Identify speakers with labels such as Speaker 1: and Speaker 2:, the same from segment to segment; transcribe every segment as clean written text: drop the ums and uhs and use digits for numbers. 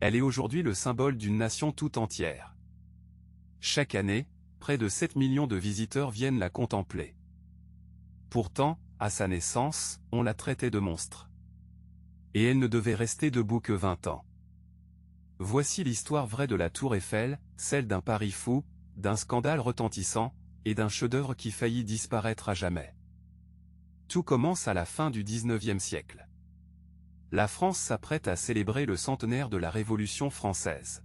Speaker 1: Elle est aujourd'hui le symbole d'une nation tout entière. Chaque année, près de 7 millions de visiteurs viennent la contempler. Pourtant, à sa naissance, on la traitait de monstre. Et elle ne devait rester debout que 20 ans. Voici l'histoire vraie de la Tour Eiffel, celle d'un pari fou, d'un scandale retentissant, et d'un chef-d'œuvre qui faillit disparaître à jamais. Tout commence à la fin du XIXe siècle. La France s'apprête à célébrer le centenaire de la Révolution française.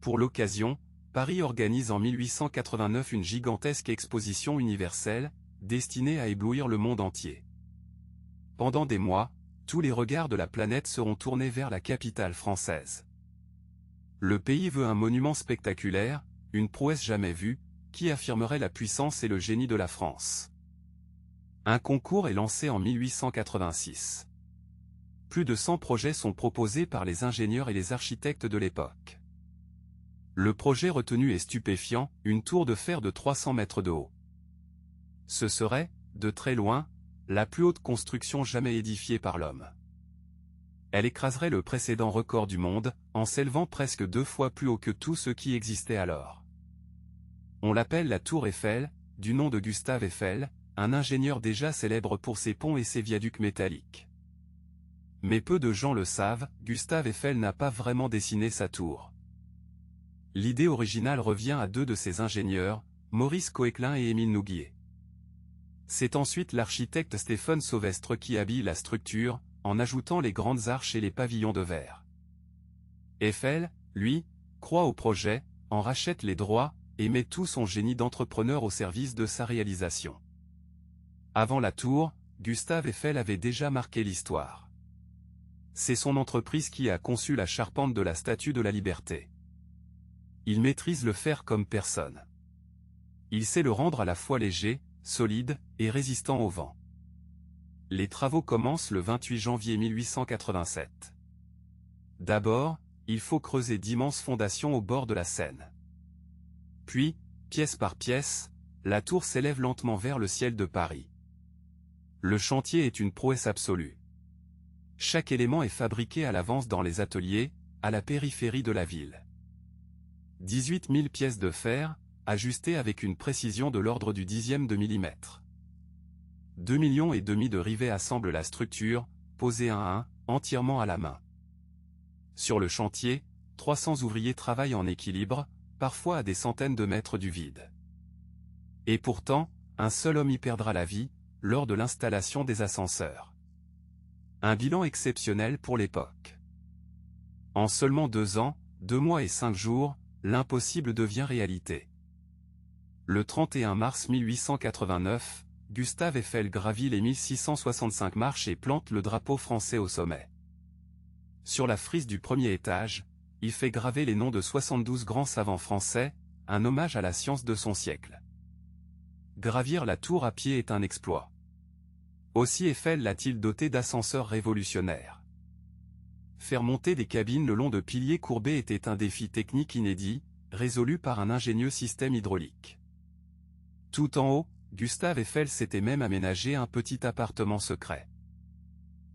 Speaker 1: Pour l'occasion, Paris organise en 1889 une gigantesque exposition universelle, destinée à éblouir le monde entier. Pendant des mois, tous les regards de la planète seront tournés vers la capitale française. Le pays veut un monument spectaculaire, une prouesse jamais vue, qui affirmerait la puissance et le génie de la France. Un concours est lancé en 1886. Plus de 100 projets sont proposés par les ingénieurs et les architectes de l'époque. Le projet retenu est stupéfiant, une tour de fer de 300 mètres de haut. Ce serait, de très loin, la plus haute construction jamais édifiée par l'homme. Elle écraserait le précédent record du monde, en s'élevant presque 2 fois plus haut que tout ce qui existait alors. On l'appelle la Tour Eiffel, du nom de Gustave Eiffel, un ingénieur déjà célèbre pour ses ponts et ses viaducs métalliques. Mais peu de gens le savent, Gustave Eiffel n'a pas vraiment dessiné sa tour. L'idée originale revient à 2 de ses ingénieurs, Maurice Coeclin et Émile Nouguier. C'est ensuite l'architecte Stéphane Sauvestre qui habille la structure, en ajoutant les grandes arches et les pavillons de verre. Eiffel, lui, croit au projet, en rachète les droits, et met tout son génie d'entrepreneur au service de sa réalisation. Avant la tour, Gustave Eiffel avait déjà marqué l'histoire. C'est son entreprise qui a conçu la charpente de la Statue de la Liberté. Il maîtrise le fer comme personne. Il sait le rendre à la fois léger, solide, et résistant au vent. Les travaux commencent le 28 janvier 1887. D'abord, il faut creuser d'immenses fondations au bord de la Seine. Puis, pièce par pièce, la tour s'élève lentement vers le ciel de Paris. Le chantier est une prouesse absolue. Chaque élément est fabriqué à l'avance dans les ateliers, à la périphérie de la ville. 18 000 pièces de fer, ajustées avec une précision de l'ordre du dixième de millimètre. 2,5 millions de rivets assemblent la structure, posée un à un, entièrement à la main. Sur le chantier, 300 ouvriers travaillent en équilibre, parfois à des centaines de mètres du vide. Et pourtant, un seul homme y perdra la vie, lors de l'installation des ascenseurs. Un bilan exceptionnel pour l'époque. En seulement 2 ans, 2 mois et 5 jours, l'impossible devient réalité. Le 31 mars 1889, Gustave Eiffel gravit les 1665 marches et plante le drapeau français au sommet. Sur la frise du premier étage, il fait graver les noms de 72 grands savants français, un hommage à la science de son siècle. Gravir la tour à pied est un exploit. Aussi Eiffel l'a-t-il doté d'ascenseurs révolutionnaires. Faire monter des cabines le long de piliers courbés était un défi technique inédit, résolu par un ingénieux système hydraulique. Tout en haut, Gustave Eiffel s'était même aménagé un petit appartement secret.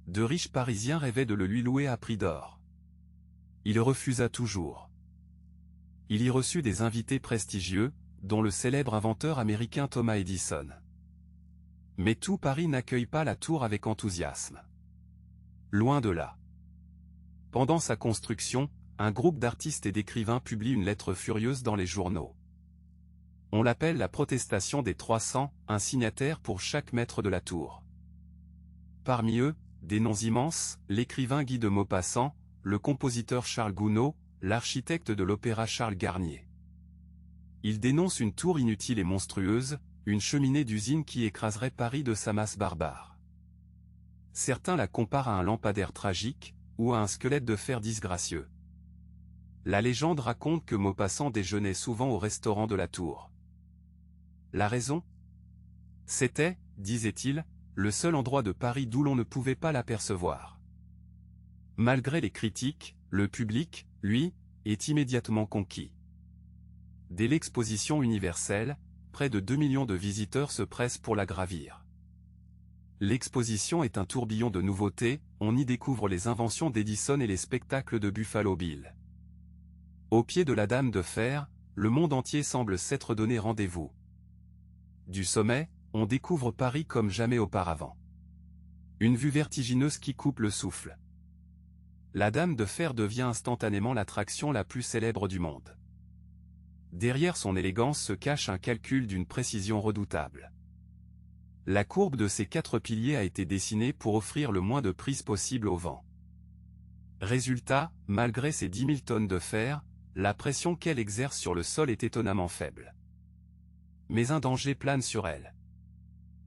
Speaker 1: De riches Parisiens rêvaient de le lui louer à prix d'or. Il refusa toujours. Il y reçut des invités prestigieux, dont le célèbre inventeur américain Thomas Edison. Mais tout Paris n'accueille pas la tour avec enthousiasme. Loin de là. Pendant sa construction, un groupe d'artistes et d'écrivains publie une lettre furieuse dans les journaux. On l'appelle la protestation des 300, un signataire pour chaque mètre de la tour. Parmi eux, des noms immenses, l'écrivain Guy de Maupassant, le compositeur Charles Gounod, l'architecte de l'opéra Charles Garnier. Ils dénoncent une tour inutile et monstrueuse, une cheminée d'usine qui écraserait Paris de sa masse barbare. Certains la comparent à un lampadaire tragique, ou à un squelette de fer disgracieux. La légende raconte que Maupassant déjeunait souvent au restaurant de la tour. La raison ? C'était, disait-il, le seul endroit de Paris d'où l'on ne pouvait pas l'apercevoir. Malgré les critiques, le public, lui, est immédiatement conquis. Dès l'exposition universelle, près de 2 millions de visiteurs se pressent pour la gravir. L'exposition est un tourbillon de nouveautés, on y découvre les inventions d'Edison et les spectacles de Buffalo Bill. Au pied de la Dame de Fer, le monde entier semble s'être donné rendez-vous. Du sommet, on découvre Paris comme jamais auparavant. Une vue vertigineuse qui coupe le souffle. La Dame de Fer devient instantanément l'attraction la plus célèbre du monde. Derrière son élégance se cache un calcul d'une précision redoutable. La courbe de ses 4 piliers a été dessinée pour offrir le moins de prise possible au vent. Résultat, malgré ses 10 000 tonnes de fer, la pression qu'elle exerce sur le sol est étonnamment faible. Mais un danger plane sur elle.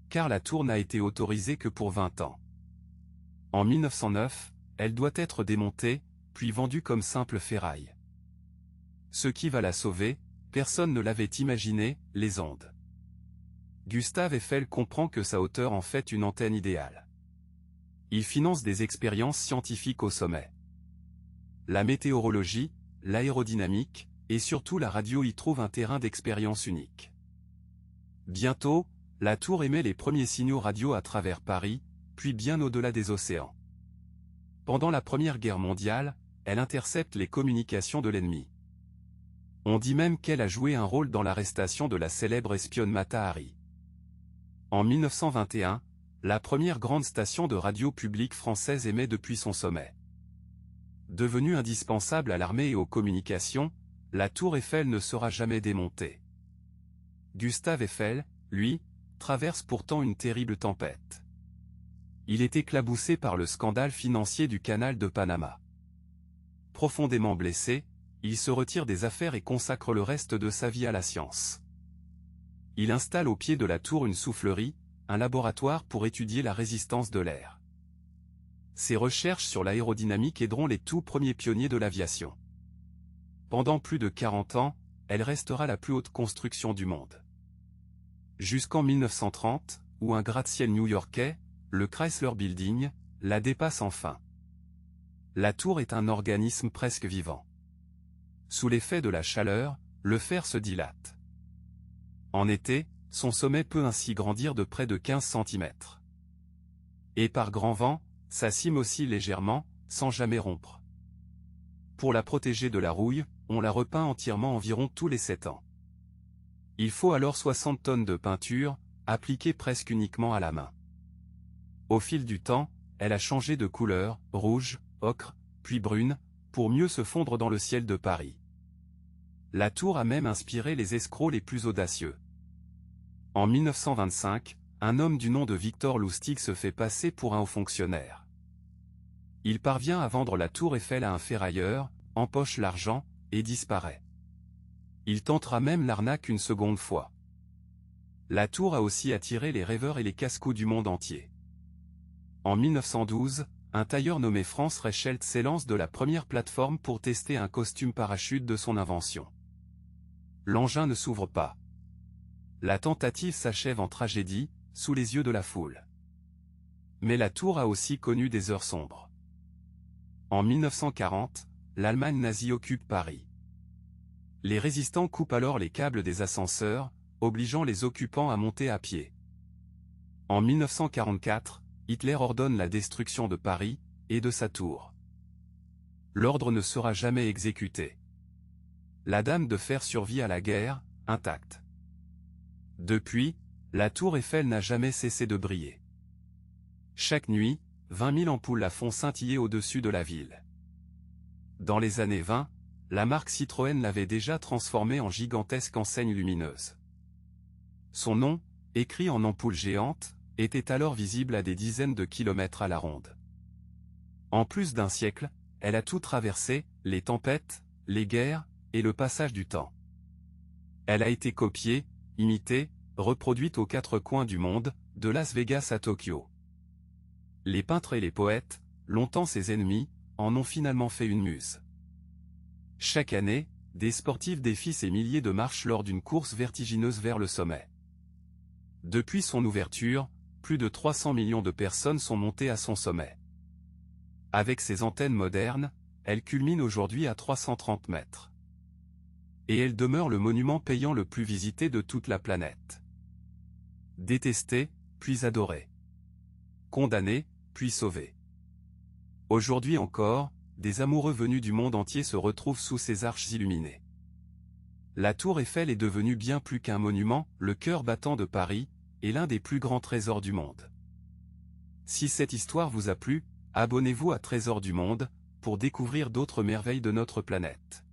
Speaker 1: Car la tour n'a été autorisée que pour 20 ans. En 1909, elle doit être démontée, puis vendue comme simple ferraille. Ce qui va la sauver, personne ne l'avait imaginé, les ondes. Gustave Eiffel comprend que sa hauteur en fait une antenne idéale. Il finance des expériences scientifiques au sommet. La météorologie, l'aérodynamique, et surtout la radio y trouvent un terrain d'expérience unique. Bientôt, la tour émet les premiers signaux radio à travers Paris, puis bien au-delà des océans. Pendant la Première Guerre mondiale, elle intercepte les communications de l'ennemi. On dit même qu'elle a joué un rôle dans l'arrestation de la célèbre espionne Mata Hari. En 1921, la première grande station de radio publique française émet depuis son sommet. Devenue indispensable à l'armée et aux communications, la tour Eiffel ne sera jamais démontée. Gustave Eiffel, lui, traverse pourtant une terrible tempête. Il est éclaboussé par le scandale financier du canal de Panama. Profondément blessé, il se retire des affaires et consacre le reste de sa vie à la science. Il installe au pied de la tour une soufflerie, un laboratoire pour étudier la résistance de l'air. Ses recherches sur l'aérodynamique aideront les tout premiers pionniers de l'aviation. Pendant plus de 40 ans, elle restera la plus haute construction du monde. Jusqu'en 1930, où un gratte-ciel new-yorkais, le Chrysler Building, la dépasse enfin. La tour est un organisme presque vivant. Sous l'effet de la chaleur, le fer se dilate. En été, son sommet peut ainsi grandir de près de 15 cm. Et par grand vent, sa cime oscille légèrement, sans jamais rompre. Pour la protéger de la rouille, on la repeint entièrement environ tous les 7 ans. Il faut alors 60 tonnes de peinture, appliquée presque uniquement à la main. Au fil du temps, elle a changé de couleur, rouge, ocre, puis brune, pour mieux se fondre dans le ciel de Paris. La tour a même inspiré les escrocs les plus audacieux. En 1925, un homme du nom de Victor Lustig se fait passer pour un haut fonctionnaire. Il parvient à vendre la tour Eiffel à un ferrailleur, empoche l'argent, et disparaît. Il tentera même l'arnaque une seconde fois. La tour a aussi attiré les rêveurs et les casse-cous du monde entier. En 1912, un tailleur nommé Franz Reichelt s'élance de la première plateforme pour tester un costume parachute de son invention. L'engin ne s'ouvre pas. La tentative s'achève en tragédie, sous les yeux de la foule. Mais la tour a aussi connu des heures sombres. En 1940, l'Allemagne nazie occupe Paris. Les résistants coupent alors les câbles des ascenseurs, obligeant les occupants à monter à pied. En 1944, Hitler ordonne la destruction de Paris, et de sa tour. L'ordre ne sera jamais exécuté. La Dame de Fer survit à la guerre, intacte. Depuis, la tour Eiffel n'a jamais cessé de briller. Chaque nuit, 20 000 ampoules la font scintiller au-dessus de la ville. Dans les années 20, la marque Citroën l'avait déjà transformée en gigantesque enseigne lumineuse. Son nom, écrit en ampoules géantes, était alors visible à des dizaines de kilomètres à la ronde. En plus d'un siècle, elle a tout traversé, les tempêtes, les guerres, et le passage du temps. Elle a été copiée, imitée, reproduite aux 4 coins du monde, de Las Vegas à Tokyo. Les peintres et les poètes, longtemps ses ennemis, en ont finalement fait une muse. Chaque année, des sportifs défient ces milliers de marches lors d'une course vertigineuse vers le sommet. Depuis son ouverture, plus de 300 millions de personnes sont montées à son sommet. Avec ses antennes modernes, elle culmine aujourd'hui à 330 mètres. Et elle demeure le monument payant le plus visité de toute la planète. Détesté, puis adoré. condamnés, puis sauvés. Aujourd'hui encore, des amoureux venus du monde entier se retrouvent sous ces arches illuminées. La tour Eiffel est devenue bien plus qu'un monument, le cœur battant de Paris, et l'un des plus grands trésors du monde. Si cette histoire vous a plu, abonnez-vous à Trésors du Monde, pour découvrir d'autres merveilles de notre planète.